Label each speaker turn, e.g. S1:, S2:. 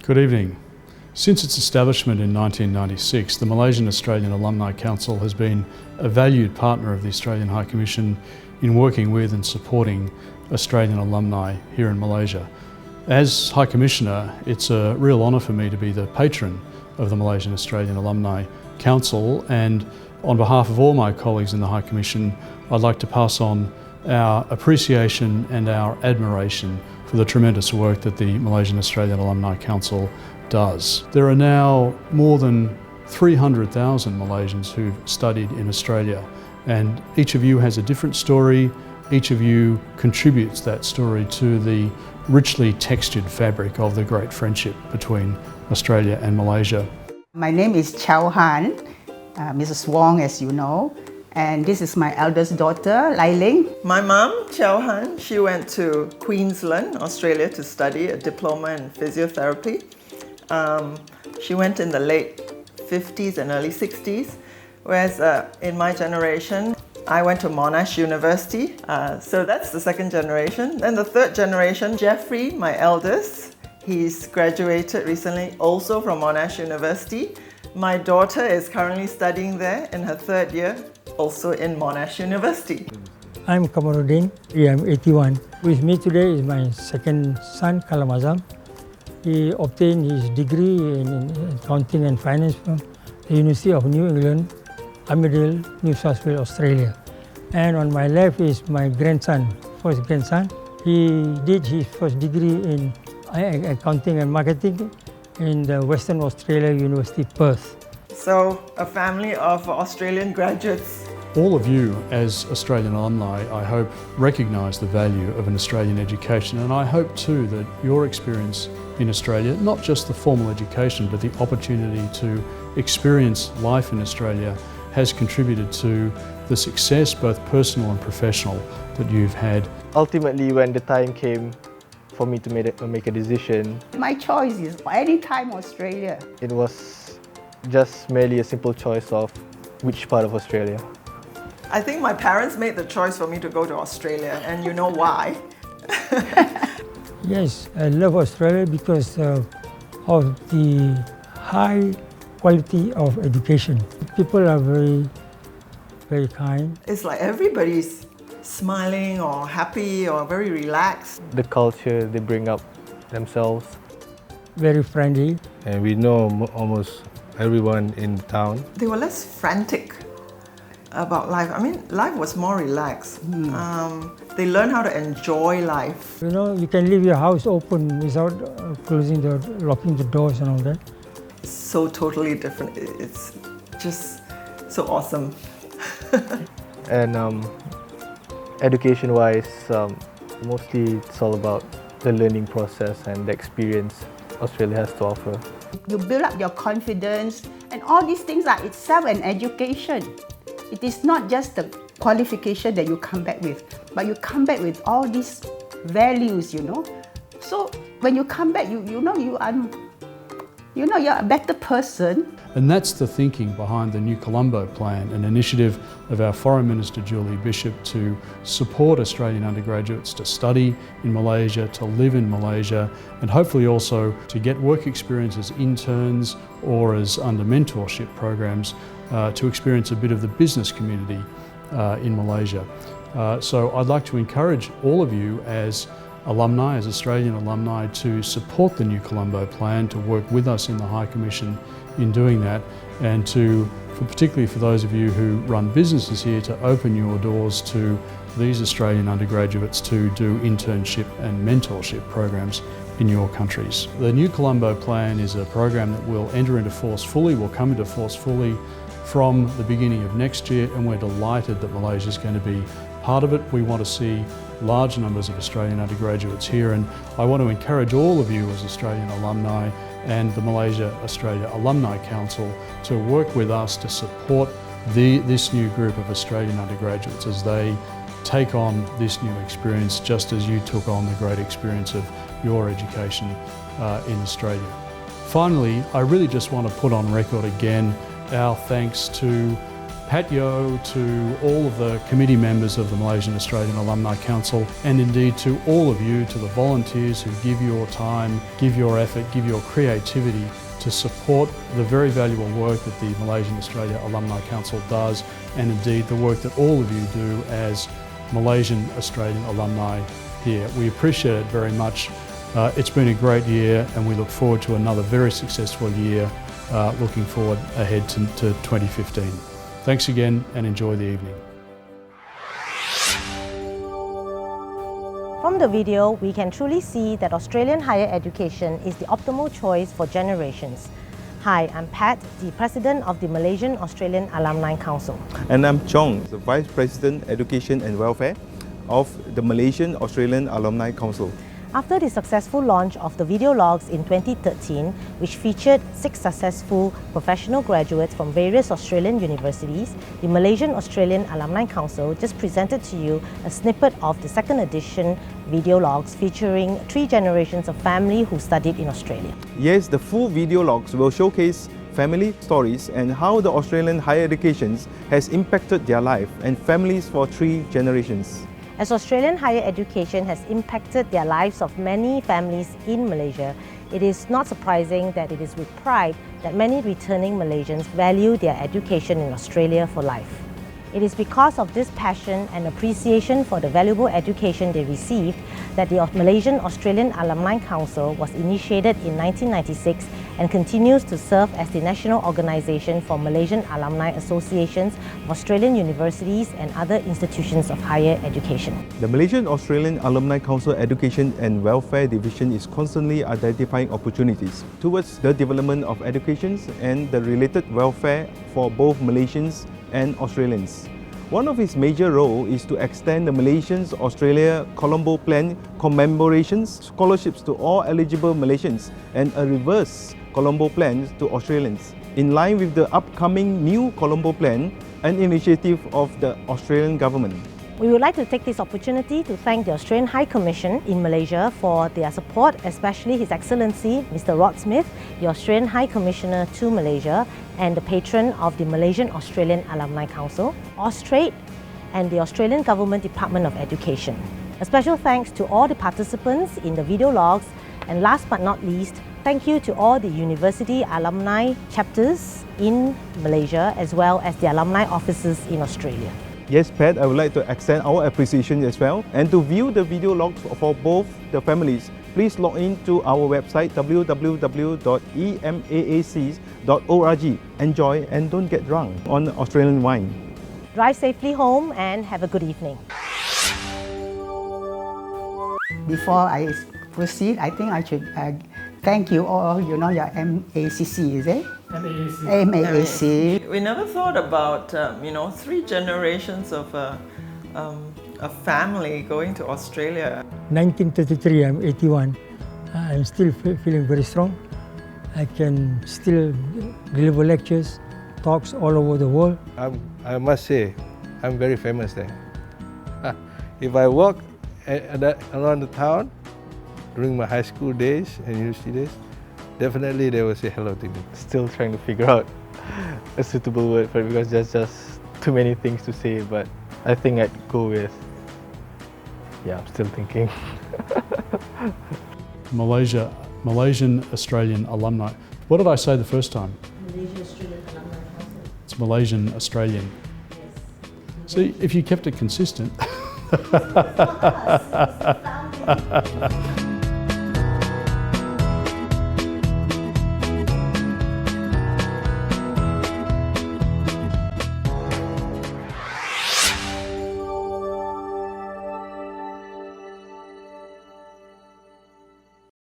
S1: Good evening. Since its establishment in 1996, the Malaysian Australian Alumni Council has been a valued partner of the Australian High Commission in working with and supporting Australian alumni here in Malaysia. As High Commissioner, it's a real honour for me to be the patron of the Malaysian Australian Alumni Council, and on behalf of all my colleagues in the High Commission, I'd like to pass on our appreciation and our admiration for the tremendous work that the Malaysian Australian Alumni Council does. There are now more than 300,000 Malaysians who've studied in Australia, and each of you has a different story. Each of you contributes that story to the richly textured fabric of the great friendship between Australia and Malaysia.
S2: My name is Chow Han, Mrs. Wong, as you know, and this is my eldest daughter, Lai Ling.
S3: My mum, Chow Han, she went to Queensland, Australia to study a diploma in physiotherapy. She went in the late 50s and early 60s, whereas in my generation, I went to Monash University, so that's the second generation. Then the third generation, Jeffrey, my eldest, he's graduated recently also from Monash University. My daughter is currently studying there in her third year, also in Monash University.
S4: I'm Kamaruddin, I'm 81. With me today is my second son, Kalam Azam. He obtained his degree in accounting and finance from the University of New England, Armidale, New South Wales, Australia. And on my left is my grandson, first grandson. He did his first degree in accounting and marketing in the Western Australia University, Perth.
S3: So, a family of Australian graduates.
S1: All of you, as Australian alumni, I hope recognise the value of an Australian education, and I hope too that your experience in Australia, not just the formal education, but the opportunity to experience life in Australia, has contributed to the success, both personal and professional, that you've had.
S5: Ultimately, when the time came for me to make a decision,
S2: My choice is anytime Australia.
S5: it was just merely a simple choice of which part of Australia.
S3: I think my parents made the choice for me to go to Australia, and you know why?
S4: Yes, I love Australia because of the high quality of education. People are very kind.
S3: It's like everybody's smiling or happy or very relaxed.
S5: The culture they bring up themselves.
S4: Very friendly.
S6: And we know almost everyone in town.
S3: They were less frantic about life. I mean, life was more relaxed. They learned how to enjoy life.
S4: You know, you can leave your house open without locking the doors and all that.
S3: So totally different. It's just so awesome.
S5: And education-wise, mostly it's all about the learning process and the experience Australia has to offer.
S2: You build up your confidence, and all these things are itself an education. It is not just the qualification that you come back with, but you come back with all these values, you know. So when you come back, you're a better person.
S1: And that's the thinking behind the New Colombo Plan, an initiative of our Foreign Minister Julie Bishop to support Australian undergraduates to study in Malaysia, to live in Malaysia, and hopefully also to get work experience as interns or as under mentorship programs to experience a bit of the business community in Malaysia. So I'd like to encourage all of you as alumni, as Australian alumni, to support the New Colombo Plan, to work with us in the High Commission in doing that, and particularly for those of you who run businesses here, to open your doors to these Australian undergraduates to do internship and mentorship programs in your countries. The New Colombo Plan is a program that will come into force fully from the beginning of next year, and we're delighted that Malaysia is going to be part of it. We want to see large numbers of Australian undergraduates here, and I want to encourage all of you as Australian alumni and the Malaysia-Australia Alumni Council to work with us to support this new group of Australian undergraduates as they take on this new experience, just as you took on the great experience of your education in Australia. Finally, I really just want to put on record again our thanks to Pat Yo, to all of the committee members of the Malaysian Australian Alumni Council, and indeed to all of you, to the volunteers who give your time, give your effort, give your creativity to support the very valuable work that the Malaysian Australia Alumni Council does, and indeed the work that all of you do as Malaysian Australian alumni here. We appreciate it very much. It's been a great year, and we look forward to another very successful year, looking forward ahead to 2015. Thanks again, and enjoy the evening.
S7: From the video, we can truly see that Australian higher education is the optimal choice for generations. Hi, I'm Pat, the President of the Malaysian Australian Alumni Council.
S8: And I'm Chong, the Vice President, Education and Welfare of the Malaysian Australian Alumni Council.
S7: After the successful launch of the video logs in 2013, which featured 6 successful professional graduates from various Australian universities, the Malaysian Australian Alumni Council just presented to you a snippet of the second edition video logs featuring 3 generations of family who studied in Australia.
S8: Yes, the full video logs will showcase family stories and how the Australian higher education has impacted their life and families for 3 generations.
S7: As Australian higher education has impacted their lives of many families in Malaysia, it is not surprising that it is with pride that many returning Malaysians value their education in Australia for life. It is because of this passion and appreciation for the valuable education they received that the Malaysian Australian Alumni Council was initiated in 1996 and continues to serve as the national organisation for Malaysian alumni associations of Australian universities and other institutions of higher education.
S8: The Malaysian Australian Alumni Council Education and Welfare Division is constantly identifying opportunities towards the development of education and the related welfare for both Malaysians and Australians. One of its major roles is to extend the Malaysians Australia Colombo Plan commemorations scholarships to all eligible Malaysians and a reverse Colombo Plan to Australians. In line with the upcoming new Colombo Plan, an initiative of the Australian government.
S7: We would like to take this opportunity to thank the Australian High Commission in Malaysia for their support, especially His Excellency Mr. Rod Smith, the Australian High Commissioner to Malaysia and the patron of the Malaysian Australian Alumni Council, Austrade, and the Australian Government Department of Education. A special thanks to all the participants in the video logs, and last but not least, thank you to all the university alumni chapters in Malaysia as well as the alumni offices in Australia.
S8: Yes, Pat, I would like to extend our appreciation as well. And to view the video logs for both the families, please log in to our website www.emaac.org. Enjoy and don't get drunk on Australian wine.
S7: Drive safely home and have a good evening.
S2: Before I proceed, I think I should thank you all, your MACC, is it? MAAC.
S3: We never thought about 3 generations of a family going to Australia.
S4: 1933, I'm 81. I'm still feeling very strong. I can still deliver lectures, talks all over the world.
S6: I must say, I'm very famous there. If I walk around the town during my high school days and university days, definitely they will say hello to me.
S5: Still trying to figure out a suitable word for it because there's just too many things to say, but I think I'd go with, I'm still thinking.
S1: Malaysian Australian Alumni. What did I say the first time?
S7: Malaysian Australian Alumni Council.
S1: It's Malaysian Australian.
S7: Yes.
S1: See, if you kept it consistent.
S7: It's not us, it's the founding.